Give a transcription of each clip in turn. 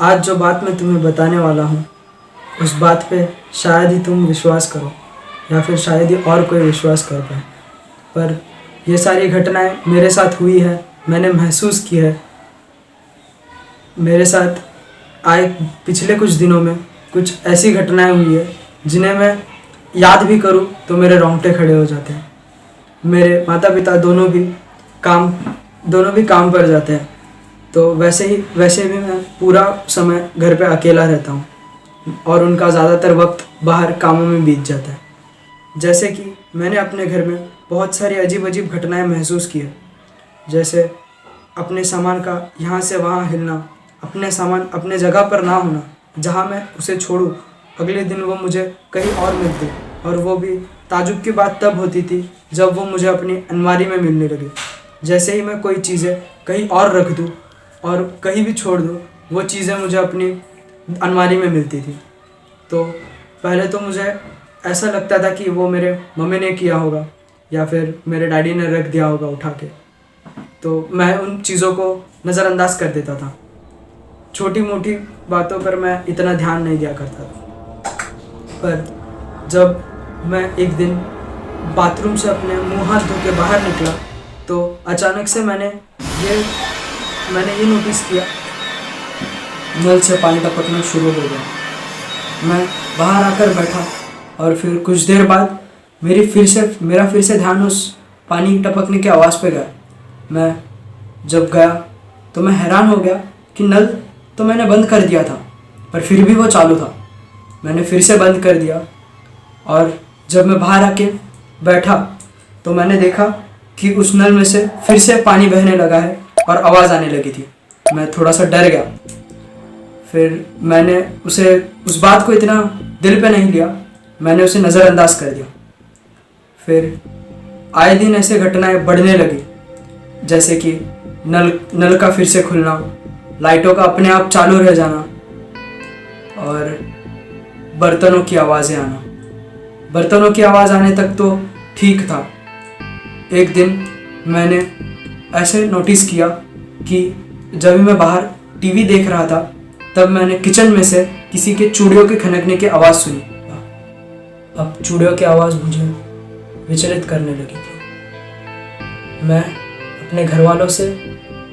आज जो बात मैं तुम्हें बताने वाला हूँ उस बात पे शायद ही तुम विश्वास करो या फिर शायद ही और कोई विश्वास कर पाए, पर ये सारी घटनाएं मेरे साथ हुई है, मैंने महसूस की है। मेरे साथ आए पिछले कुछ दिनों में कुछ ऐसी घटनाएं हुई है जिन्हें मैं याद भी करूँ तो मेरे रोंगटे खड़े हो जाते हैं। मेरे माता पिता दोनों भी काम पर जाते हैं, तो वैसे भी मैं पूरा समय घर पे अकेला रहता हूँ और उनका ज़्यादातर वक्त बाहर कामों में बीत जाता है। जैसे कि मैंने अपने घर में बहुत सारी अजीब अजीब घटनाएं महसूस की है, जैसे अपने सामान का यहाँ से वहाँ हिलना, अपने सामान अपने जगह पर ना होना, जहाँ मैं उसे छोड़ूँ अगले दिन वो मुझे कहीं और मिलते, और वो भी ताजुब की बात तब होती थी जब वो मुझे अपनी अलमारी में मिलने लगे। जैसे ही मैं कोई चीज़ें कहीं और रख दूँ और कहीं भी छोड़ दूँ, वो चीज़ें मुझे अपनी अलमारी में मिलती थी। तो पहले तो मुझे ऐसा लगता था कि वो मेरे मम्मी ने किया होगा या फिर मेरे डैडी ने रख दिया होगा उठा के, तो मैं उन चीज़ों को नज़रअंदाज कर देता था। छोटी मोटी बातों पर मैं इतना ध्यान नहीं दिया करता था। पर जब मैं एक दिन बाथरूम से अपने मुंह हाथ धो के बाहर निकला तो अचानक से मैंने ये नोटिस किया, नल से पानी टपकना शुरू हो गया। मैं बाहर आकर बैठा और फिर कुछ देर बाद मेरा फिर से ध्यान उस पानी टपकने की आवाज़ पे गया। मैं जब गया तो मैं हैरान हो गया कि नल तो मैंने बंद कर दिया था पर फिर भी वो चालू था। मैंने फिर से बंद कर दिया और जब मैं बाहर आके बैठा तो मैंने देखा कि उस नल में से फिर से पानी बहने लगा है और आवाज़ आने लगी थी। मैं थोड़ा सा डर गया। फिर मैंने उस बात को इतना दिल पे नहीं लिया, मैंने उसे नज़रअंदाज कर दिया। फिर आए दिन ऐसे घटनाएं बढ़ने लगी, जैसे कि नल का फिर से खुलना, लाइटों का अपने आप चालू रह जाना और बर्तनों की आवाज़ें आना। बर्तनों की आवाज़ आने तक तो ठीक था। एक दिन मैंने ऐसे नोटिस किया कि जब मैं बाहर टीवी देख रहा था तब मैंने किचन में से किसी के चूड़ियों के खनकने की आवाज़ सुनी। अब चूड़ियों की आवाज़ मुझे विचलित करने लगी थी। मैं अपने घर वालों से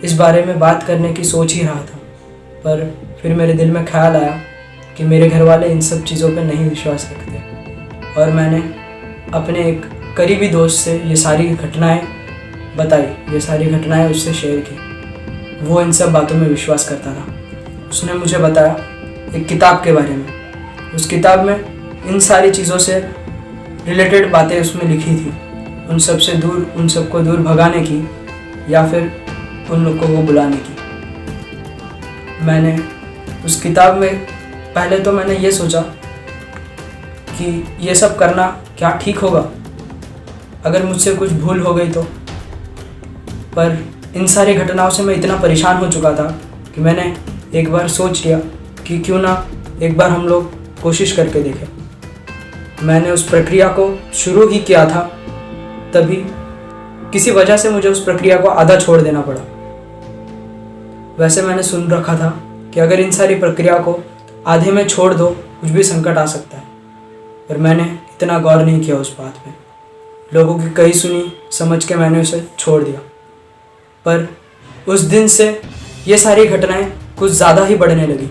इस बारे में बात करने की सोच ही रहा था, पर फिर मेरे दिल में ख्याल आया कि मेरे घर वाले इन सब चीज़ों पर नहीं विश्वास रखते, और मैंने अपने एक करीबी दोस्त से ये सारी घटनाएं बताई, ये सारी घटनाएं उससे शेयर की। वो इन सब बातों में विश्वास करता था। उसने मुझे बताया एक किताब के बारे में। उस किताब में इन सारी चीज़ों से रिलेटेड बातें उसमें लिखी थी, उन सबको दूर भगाने की या फिर उन लोगों को बुलाने की। मैंने उस किताब में पहले तो मैंने ये सोचा कि ये सब करना क्या ठीक होगा अगर मुझसे कुछ भूल हो गई तो, पर इन सारी घटनाओं से मैं इतना परेशान हो चुका था कि मैंने एक बार सोच लिया कि क्यों ना एक बार हम लोग कोशिश करके देखें। मैंने उस प्रक्रिया को शुरू ही किया था, तभी किसी वजह से मुझे उस प्रक्रिया को आधा छोड़ देना पड़ा। वैसे मैंने सुन रखा था कि अगर इन सारी प्रक्रिया को आधे में छोड़ दो कुछ भी संकट आ सकता है, पर मैंने इतना गौर नहीं किया उस बात पे। लोगों की कही सुनी समझ के मैंने उसे छोड़ दिया। पर उस दिन से ये सारी घटनाएं कुछ ज़्यादा ही बढ़ने लगी।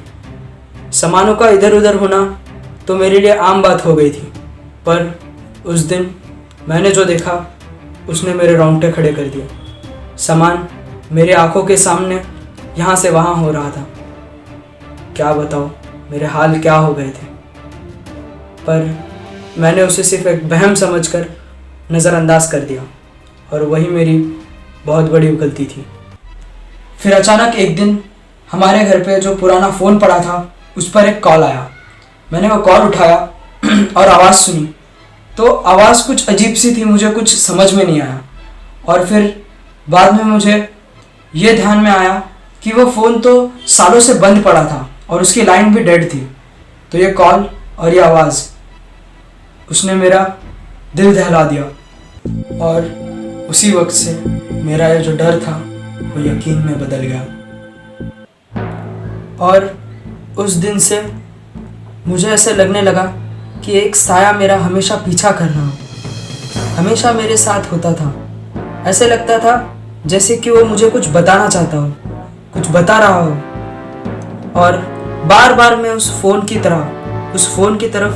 सामानों का इधर उधर होना तो मेरे लिए आम बात हो गई थी, पर उस दिन मैंने जो देखा उसने मेरे रोंगटे खड़े कर दिए। सामान मेरे आंखों के सामने यहाँ से वहाँ हो रहा था। क्या बताओ मेरे हाल क्या हो गए थे, पर मैंने उसे सिर्फ एक वहम समझकर नज़रअंदाज कर दिया, और वही मेरी बहुत बड़ी गलती थी। फिर अचानक एक दिन हमारे घर पे जो पुराना फ़ोन पड़ा था उस पर एक कॉल आया। मैंने वो कॉल उठाया और आवाज़ सुनी तो आवाज़ कुछ अजीब सी थी, मुझे कुछ समझ में नहीं आया। और फिर बाद में मुझे ये ध्यान में आया कि वो फ़ोन तो सालों से बंद पड़ा था और उसकी लाइन भी डेड थी। तो ये कॉल और ये आवाज़ उसने मेरा दिल दहला दिया, और उसी वक्त से मेरा ये जो डर था वो यकीन में बदल गया। और उस दिन से मुझे ऐसे लगने लगा कि एक साया मेरा हमेशा पीछा कर रहा हो, हमेशा मेरे साथ होता था। ऐसे लगता था जैसे कि वो मुझे कुछ बताना चाहता हो, कुछ बता रहा हो। और बार बार मैं उस फ़ोन की तरफ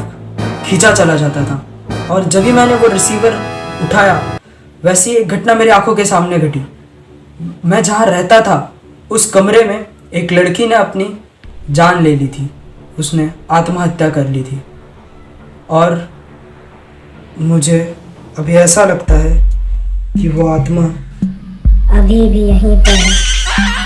खींचा चला जाता था। और जब भी मैंने वो रिसीवर उठाया, वैसी एक घटना मेरी आंखों के सामने घटी। मैं जहाँ रहता था उस कमरे में एक लड़की ने अपनी जान ले ली थी, उसने आत्महत्या कर ली थी। और मुझे अभी ऐसा लगता है कि वो आत्मा अभी भी यहीं पर है।